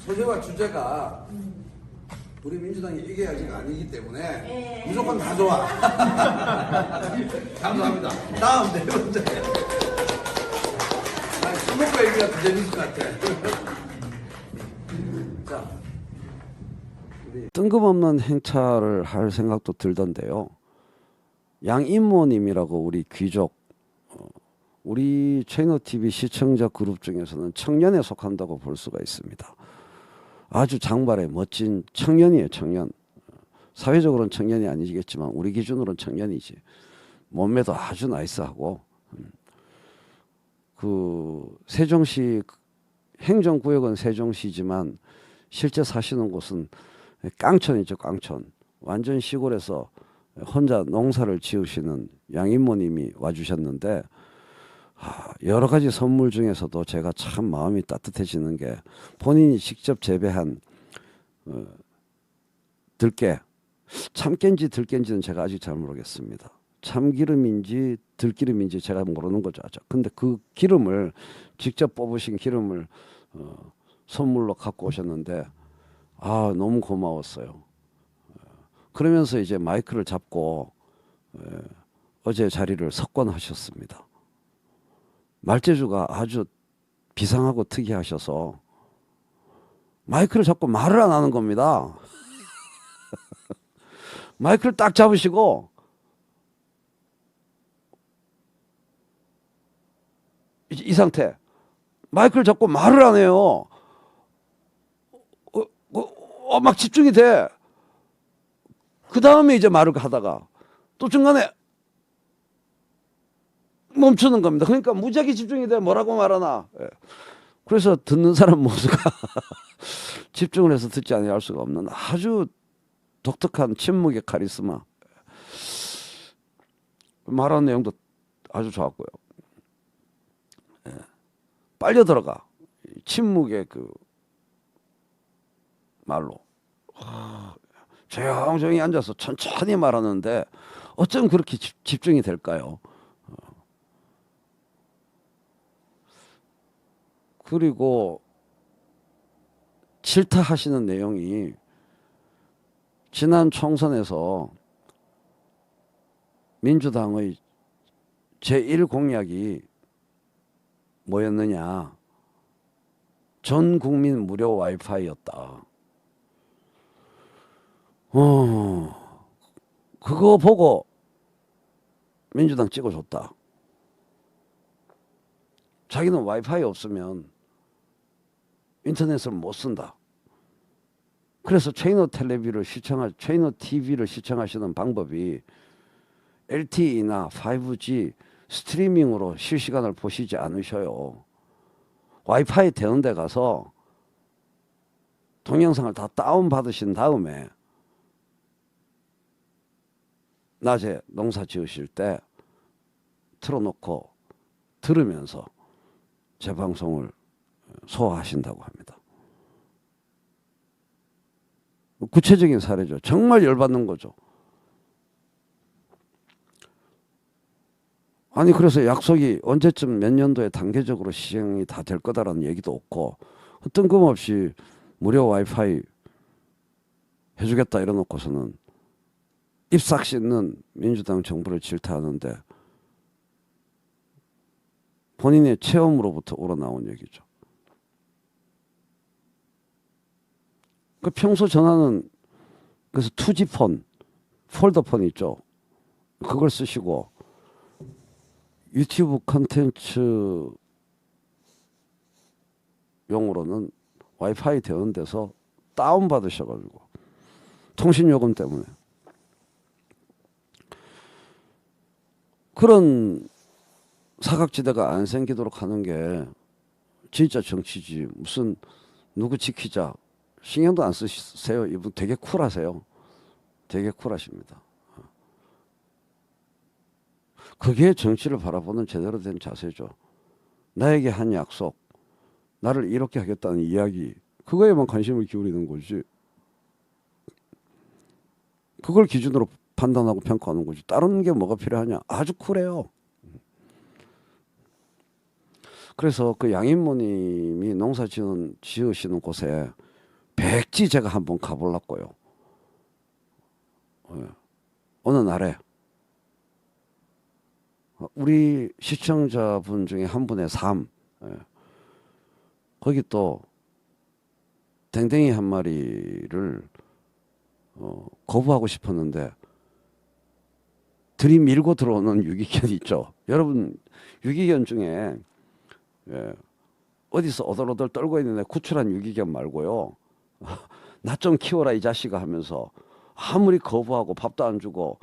소재와 주제가 우리 민주당이 이겨야지가 아니기 때문에 네. 무조건 다 좋아. 감사합니다. 다음 네 번째. 술 먹고 얘기가 더 재밌을 것 같아. 자, 우리 뜬금없는 행차를 할 생각도 들던데요. 양인모님이라고 우리 귀족 우리 채널 TV 시청자 그룹 중에서는 청년에 속한다고 볼 수가 있습니다. 아주 장발의 멋진 청년이에요. 청년. 사회적으로는 청년이 아니겠지만 우리 기준으로는 청년이지. 몸매도 아주 나이스하고 그 세종시 행정구역은 세종시지만 실제 사시는 곳은 깡촌이죠. 깡촌. 완전 시골에서 혼자 농사를 지으시는 양인모님이 와주셨는데 여러 가지 선물 중에서도 제가 참 마음이 따뜻해지는 게 본인이 직접 재배한 들깨, 참깨인지 들깨인지는 제가 아직 잘 모르겠습니다. 참기름인지 들기름인지 제가 모르는 거죠. 근데 그 기름을 직접 뽑으신 기름을 선물로 갖고 오셨는데 너무 고마웠어요. 그러면서 이제 마이크를 잡고 어제 자리를 석권하셨습니다. 말재주가 아주 비상하고 특이하셔서 마이크를 잡고 말을 안 하는 겁니다. 마이크를 딱 잡으시고 이 상태 마이크를 잡고 말을 안 해요. 막 집중이 돼. 그 다음에 이제 말을 하다가 또 중간에 멈추는 겁니다. 그러니까 무지하게 집중이 돼. 뭐라고 말하나. 그래서 듣는 사람 모두가 집중을 해서 듣지 않으려 할 수가 없는 아주 독특한 침묵의 카리스마. 말하는 내용도 아주 좋았고요. 빨려 들어가. 침묵의 그 말로. 조용조용히 앉아서 천천히 말하는데 어쩜 그렇게 집중이 될까요? 그리고 질타하시는 내용이 지난 총선에서 민주당의 제1공약이 뭐였느냐? 전 국민 무료 와이파이였다. 그거 보고 민주당 찍어줬다. 자기는 와이파이 없으면 인터넷을 못 쓴다. 그래서 채널 TV를 시청하시는 방법이 LTE나 5G 스트리밍으로 실시간을 보시지 않으셔요. 와이파이 되는 데 가서 동영상을 다 다운받으신 다음에 낮에 농사 지으실 때 틀어놓고 들으면서 제 방송을 소화하신다고 합니다. 구체적인 사례죠. 정말 열받는 거죠. 아니 그래서 약속이 언제쯤 몇 년도에 단계적으로 시행이 다 될 거다라는 얘기도 없고 뜬금없이 무료 와이파이 해주겠다 이래놓고서는 입싹 씻는 민주당 정부를 질타하는데 본인의 체험으로부터 우러나온 얘기죠. 그 평소 전화는 그래서 투지폰, 폴더폰 있죠. 그걸 쓰시고 유튜브 컨텐츠 용으로는 와이파이 되는 데서 다운 받으셔가지고 통신요금 때문에 그런 사각지대가 안 생기도록 하는 게 진짜 정치지. 무슨 누구 지키자 신경도 안 쓰세요. 이분 되게 쿨하세요. 되게 쿨하십니다. 그게 정치를 바라보는 제대로 된 자세죠. 나에게 한 약속, 나를 이렇게 하겠다는 이야기, 그거에만 관심을 기울이는 거지. 그걸 기준으로 판단하고 평가하는 거지. 다른 게 뭐가 필요하냐. 아주 쿨해요. 그래서 그 양인모님이 농사 지으시는 곳에 백지 제가 한번 가보려고요. 어느 날에 우리 시청자분 중에 한 분의 삶, 거기 또 댕댕이 한 마리를 거부하고 싶었는데 들이밀고 들어오는 유기견 있죠. 여러분 유기견 중에 어디서 오돌오돌 떨고 있는 구출한 유기견 말고요. 나 좀 키워라 이 자식아 하면서 아무리 거부하고 밥도 안 주고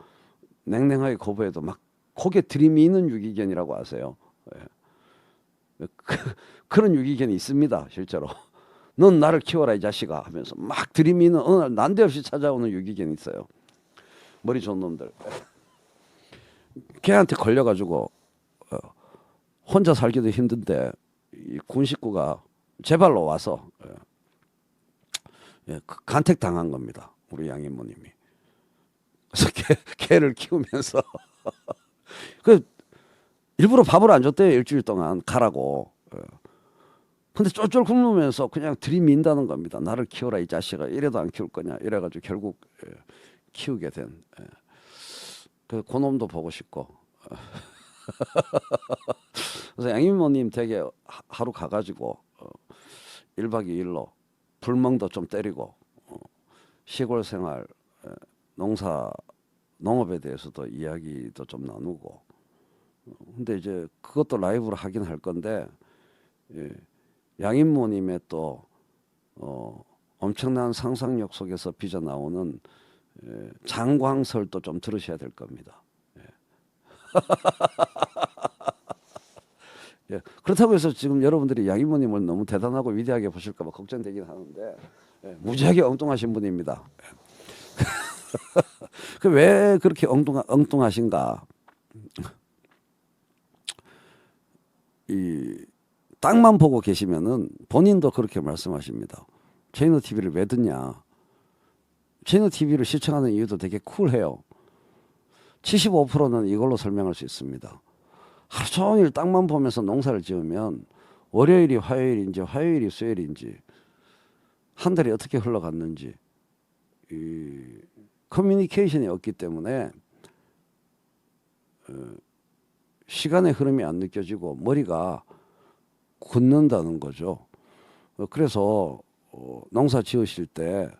냉랭하게 거부해도 막 고개 들이미는 유기견이라고 아세요. 그런 유기견이 있습니다. 실제로. 넌 나를 키워라 이 자식아 하면서 막 들이미는 어느 날 난데없이 찾아오는 유기견이 있어요. 머리 좋은 놈들. 걔한테 걸려가지고 혼자 살기도 힘든데 이 군 식구가 제 발로 와서 간택 당한 겁니다. 우리 양이모님이. 그래서 걔를 키우면서 그 일부러 밥을 안 줬대요. 일주일 동안 가라고. 근데 쫄쫄 굶으면서 그냥 들이민다는 겁니다. 나를 키워라 이 자식아. 이래도 안 키울 거냐. 이래가지고 결국 키우게 된. 그 놈도 보고 싶고. 그래서 양이모님 댁에 하루 가가지고 1박 2일로 불멍도 좀 때리고 시골 생활, 농업에 대해서도 이야기도 좀 나누고. 근데 이제 그것도 라이브로 하긴 할 건데 양인모님의 또 엄청난 상상력 속에서 빚어 나오는 장광설도 좀 들으셔야 될 겁니다. 예. 그렇다고 해서 지금 여러분들이 양인모님을 너무 대단하고 위대하게 보실까 봐 걱정되긴 하는데 무지하게 엉뚱하신 분입니다. 왜 그렇게 엉뚱하신가? 이 땅만 보고 계시면은 본인도 그렇게 말씀하십니다. 제이노 TV를 왜 듣냐? 제이노 TV를 시청하는 이유도 되게 쿨해요. 75%는 이걸로 설명할 수 있습니다. 하루 종일 땅만 보면서 농사를 지으면 월요일이 화요일인지 화요일이 수요일인지 한 달이 어떻게 흘러갔는지 이 커뮤니케이션이 없기 때문에 시간의 흐름이 안 느껴지고 머리가 굳는다는 거죠. 그래서 농사 지으실 때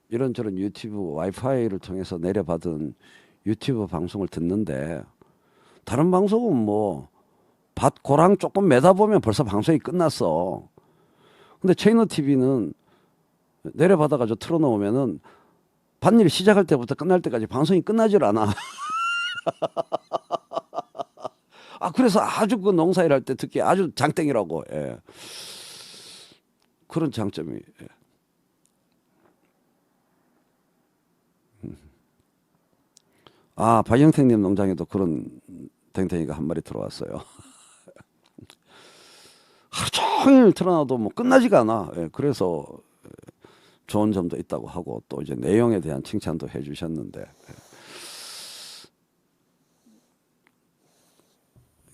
이런저런 유튜브 와이파이를 통해서 내려받은 유튜브 방송을 듣는데 다른 방송은 뭐 밭 고랑 조금 매다 보면 벌써 방송이 끝났어. 근데 체이너 TV는 내려받아가지고 틀어놓으면은 밭일 시작할 때부터 끝날 때까지 방송이 끝나질 않아. 그래서 아주 그 농사일 할 때 듣기 아주 장땡이라고. 예. 그런 장점이. 예. 박영택님 농장에도 그런 댕댕이가 한 마리 들어왔어요. 하루 종일 틀어놔도 뭐 끝나지가 않아. 예. 그래서 좋은 점도 있다고 하고 또 이제 내용에 대한 칭찬도 해주셨는데. 예.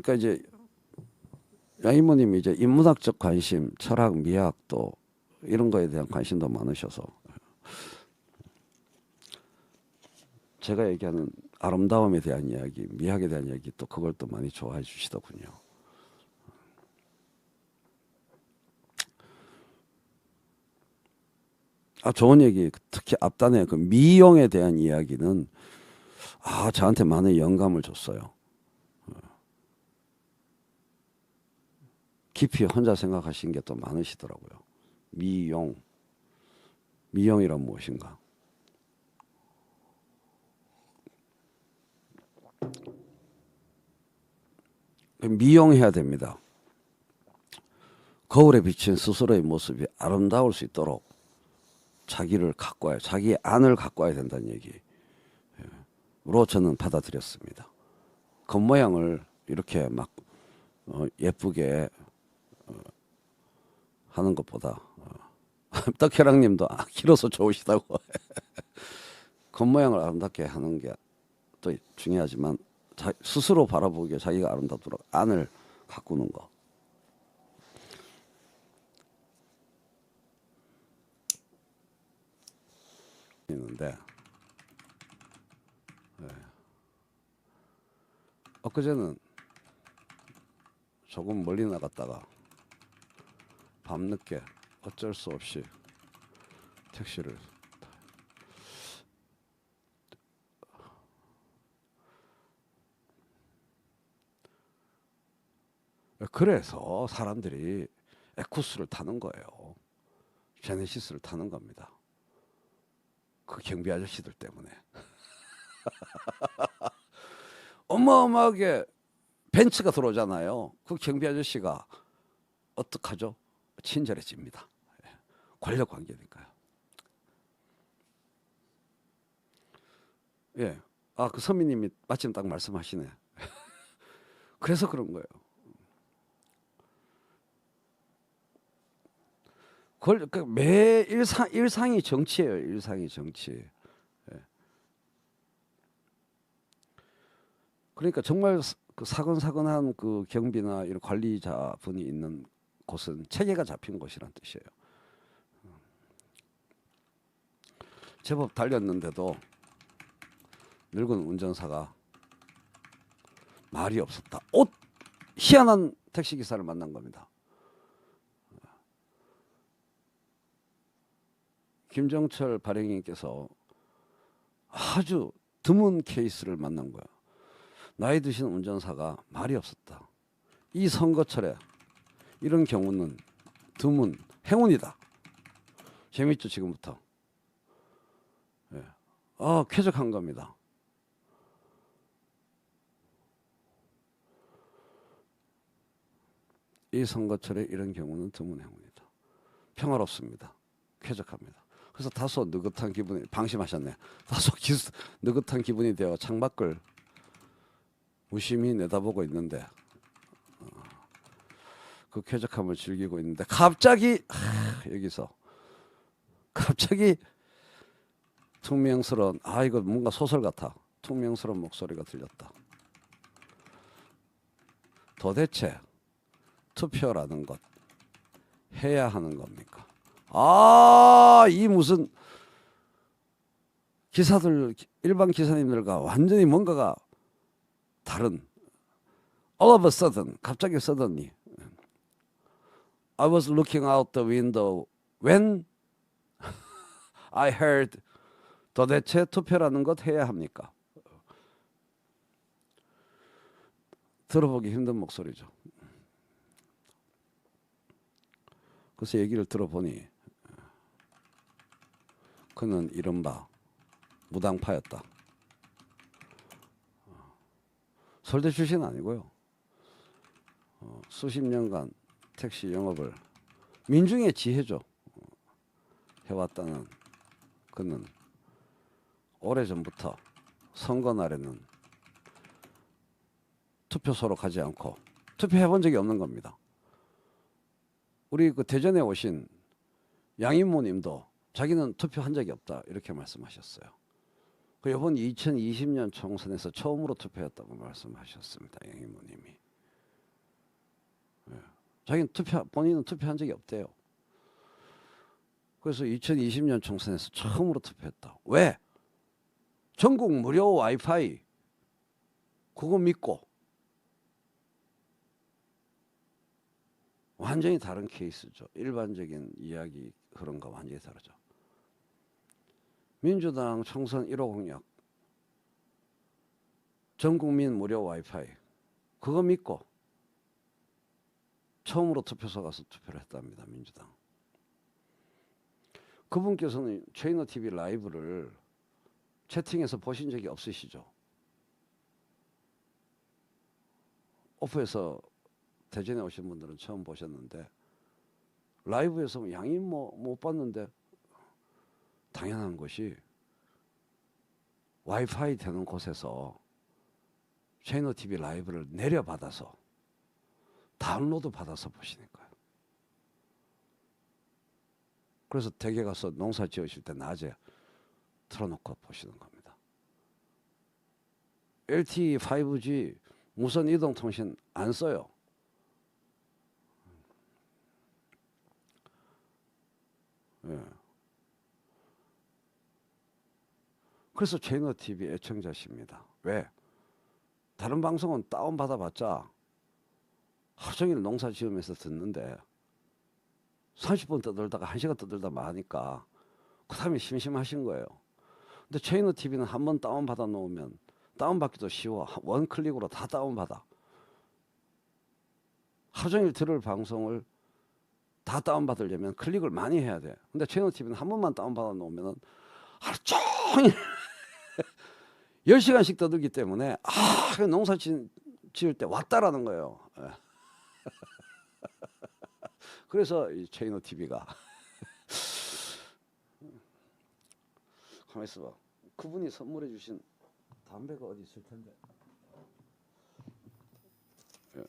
그러니까 이제 양이모님이 이제 인문학적 관심, 철학, 미학 또 이런 거에 대한 관심도 많으셔서 제가 얘기하는 아름다움에 대한 이야기, 미학에 대한 이야기 또 그걸 또 많이 좋아해 주시더군요. 좋은 얘기. 특히 앞단에 그 미용에 대한 이야기는 저한테 많은 영감을 줬어요. 깊이 혼자 생각하신 게 또 많으시더라고요. 미용이란 무엇인가? 미용해야 됩니다. 거울에 비친 스스로의 모습이 아름다울 수 있도록 자기를 갖고 와야, 자기의 안을 갖고 와야 된다는 얘기로 저는 받아들였습니다. 겉모양을 이렇게 막 예쁘게 하는 것보다 떡혜랑님도 길어서 좋으시다고 겉모양을 아름답게 하는 게 또 중요하지만 스스로 바라보기에 자기가 아름답도록 안을 가꾸는 거. 있는데 엊그제는 조금 멀리 나갔다가 밤늦게 어쩔 수 없이 택시를 그래서 사람들이 에쿠스를 타는 거예요. 제네시스를 타는 겁니다. 그 경비 아저씨들 때문에. 어마어마하게 벤츠가 들어오잖아요. 그 경비 아저씨가 어떡하죠? 친절해집니다. 권력 관계니까요. 예. 아, 그 선미님이 마침 딱 말씀하시네. 그래서 그런 거예요. 매 일상이 정치예요. 일상이 정치. 예. 그러니까 정말 그 사근사근한 그 경비나 이런 관리자분이 있는 곳은 체계가 잡힌 곳이란 뜻이에요. 제법 달렸는데도 늙은 운전사가 말이 없었다. 희한한 택시기사를 만난 겁니다. 김정철 발행인께서 아주 드문 케이스를 만난 거야. 나이 드신 운전사가 말이 없었다. 이 선거철에 이런 경우는 드문 행운이다. 재밌죠, 지금부터. 예. 쾌적한 겁니다. 이 선거철에 이런 경우는 드문 행운이다. 평화롭습니다. 쾌적합니다. 그래서 다소 느긋한 기분이, 방심하셨네. 다소 느긋한 기분이 되어 창밖을 무심히 내다보고 있는데 그 쾌적함을 즐기고 있는데 갑자기 여기서 갑자기 퉁명스러운, 이거 뭔가 소설 같아. 퉁명스러운 목소리가 들렸다. 도대체 투표라는 것 해야 하는 겁니까? 이 무슨 기사들, 일반 기사님들과 완전히 뭔가가 다른, all of a sudden, 갑자기 suddenly I was looking out the window when I heard 도대체 투표라는 것 해야 합니까? 들어보기 힘든 목소리죠. 그래서 얘기를 들어보니 그는 이른바 무당파였다. 서울대 출신 아니고요. 수십 년간 택시 영업을 민중의 지혜죠. 해왔다는 그는 오래전부터 선거 날에는 투표소로 가지 않고 투표해본 적이 없는 겁니다. 우리 그 대전에 오신 양인모님도 자기는 투표한 적이 없다 이렇게 말씀하셨어요. 그 이번 2020년 총선에서 처음으로 투표했다고 말씀하셨습니다. 양인모님이. 자기는 본인은 투표한 적이 없대요. 그래서 2020년 총선에서 처음으로 투표했다. 왜? 전국 무료 와이파이 그거 믿고. 완전히 다른 케이스죠. 일반적인 이야기 그런가 완전히 다르죠. 민주당 총선 1호 공약 전국민 무료 와이파이 그거 믿고 처음으로 투표소 가서 투표를 했답니다. 민주당. 그분께서는 최인호 TV 라이브를 채팅에서 보신 적이 없으시죠? 오프에서 대전에 오신 분들은 처음 보셨는데 라이브에서 양이 못 봤는데 당연한 것이 와이파이 되는 곳에서 최인호 TV 라이브를 내려받아서 다운로드 받아서 보시니까요. 그래서 댁에 가서 농사 지으실 때 낮에 틀어놓고 보시는 겁니다. LTE 5G 무선 이동통신 안 써요. 예. 그래서 최인호 TV 애청자십니다. 왜? 다른 방송은 다운받아 봤자 하루 종일 농사 지으면서 듣는데 30분 떠들다가 1시간 떠들다 마니까 그 다음에 심심하신 거예요. 근데 최인호 TV는 한번 다운받아 놓으면 다운받기도 쉬워. 원 클릭으로 다 다운받아. 하루 종일 들을 방송을 다 다운받으려면 클릭을 많이 해야 돼. 근데 채널 TV는 한 번만 다운받아 놓으면은 하루 종일 10시간씩 떠들기 때문에 농사 지을 때 왔다라는 거예요. 예. 그래서 이 채널 TV가 가만 있어봐. 그분이 선물해 주신 담배가 어디 있을 텐데. 예.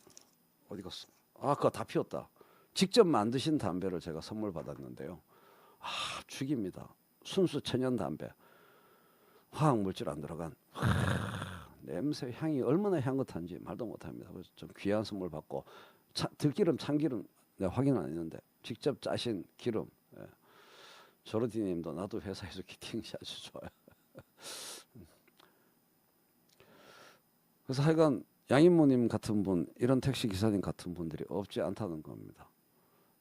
어디 갔어? 그거 다 피웠다. 직접 만드신 담배를 제가 선물 받았는데요. 죽입니다. 순수 천연 담배. 화학 물질 안 들어간. 냄새 향이 얼마나 향긋한지 말도 못합니다. 그래서 좀 귀한 선물 받고 들기름, 참기름 내가 확인 안 했는데 직접 짜신 기름. 예. 조르디님도 나도 회사에서 키팅이 아주 좋아요. 그래서 하여간 양인모님 같은 분, 이런 택시 기사님 같은 분들이 없지 않다는 겁니다.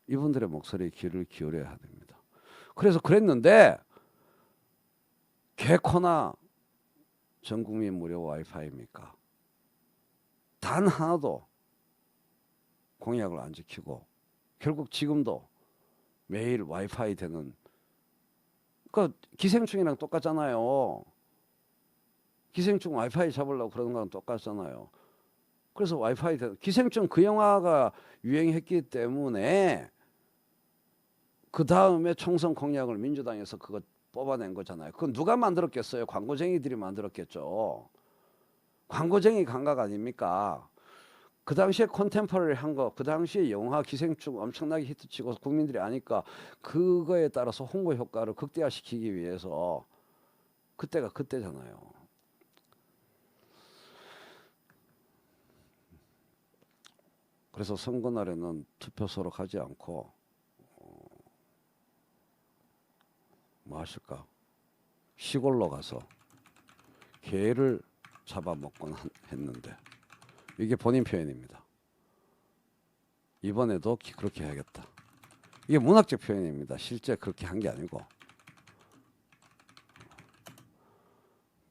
이분들의 목소리에 귀를 기울여야 됩니다. 그래서 그랬는데 개코나 전국민 무료 와이파이입니까? 단 하나도 공약을 안 지키고 결국 지금도 매일 와이파이 되는, 그러니까 기생충이랑 똑같잖아요. 기생충 와이파이 잡으려고 그러는 거랑 똑같잖아요. 그래서 와이파이 기생충 그 영화가 유행했기 때문에 그 다음에 총선 공약을 민주당에서 그거 뽑아낸 거잖아요. 그건 누가 만들었겠어요? 광고쟁이들이 만들었겠죠. 광고쟁이 감각 아닙니까? 그 당시에 콘템퍼러리 한 거, 그 당시에 영화 기생충 엄청나게 히트치고 국민들이 아니까 그거에 따라서 홍보 효과를 극대화시키기 위해서 그때가 그때잖아요. 그래서 선거 날에는 투표소로 가지 않고 뭐 하실까? 시골로 가서 개를 잡아먹곤 했는데 이게 본인 표현입니다. 이번에도 그렇게 해야겠다. 이게 문학적 표현입니다. 실제 그렇게 한 게 아니고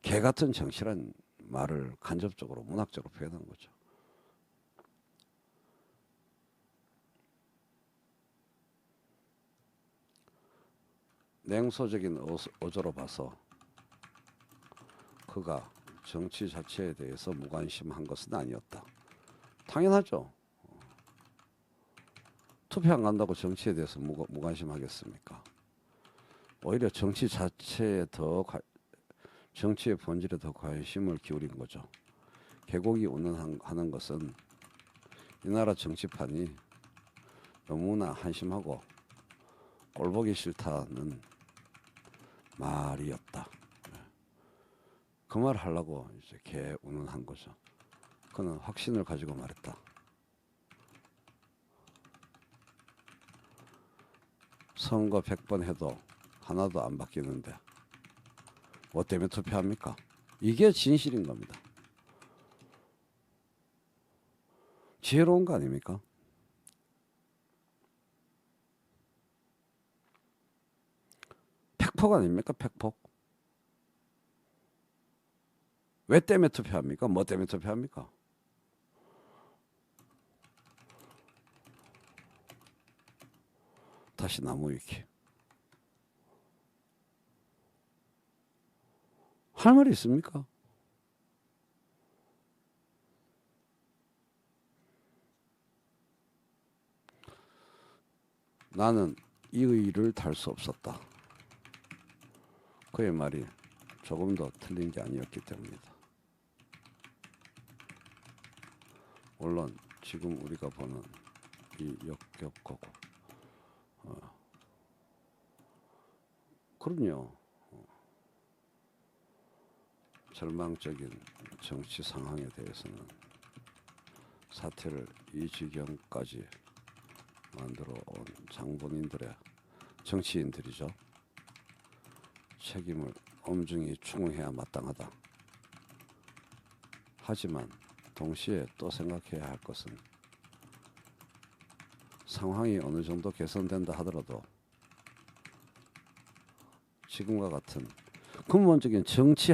개 같은 정치란 말을 간접적으로 문학적으로 표현한 거죠. 냉소적인 어조로 봐서 그가 정치 자체에 대해서 무관심한 것은 아니었다. 당연하죠. 투표 안 간다고 정치에 대해서 무관심하겠습니까? 오히려 정치 자체에 정치의 본질에 더 관심을 기울인 거죠. 개고기 운운하는 것은 이 나라 정치판이 너무나 한심하고 꼴보기 싫다는 말이었다. 그 말 하려고 이제 개 운운한 거죠. 그는 확신을 가지고 말했다. 선거 100번 해도 하나도 안 바뀌는데 뭐 때문에 투표합니까? 이게 진실인 겁니다. 지혜로운 거 아닙니까? 팩폭 아닙니까? 팩폭. 왜 때문에 투표합니까? 뭐 때문에 투표합니까? 다시 나무 위키. 할 말이 있습니까? 나는 이 의의를 달 수 없었다. 그의 말이 조금 더 틀린 게 아니었기 때문이다. 물론 지금 우리가 보는 이 역겹고 그럼요. 절망적인 정치 상황에 대해서는 사태를 이 지경까지 만들어 온 장본인들의 정치인들이죠. 책임을 엄중히 충응해야 마땅하다. 하지만 동시에 또 생각해야 할 것은 상황이 어느 정도 개선된다 하더라도 지금과 같은 근본적인 정치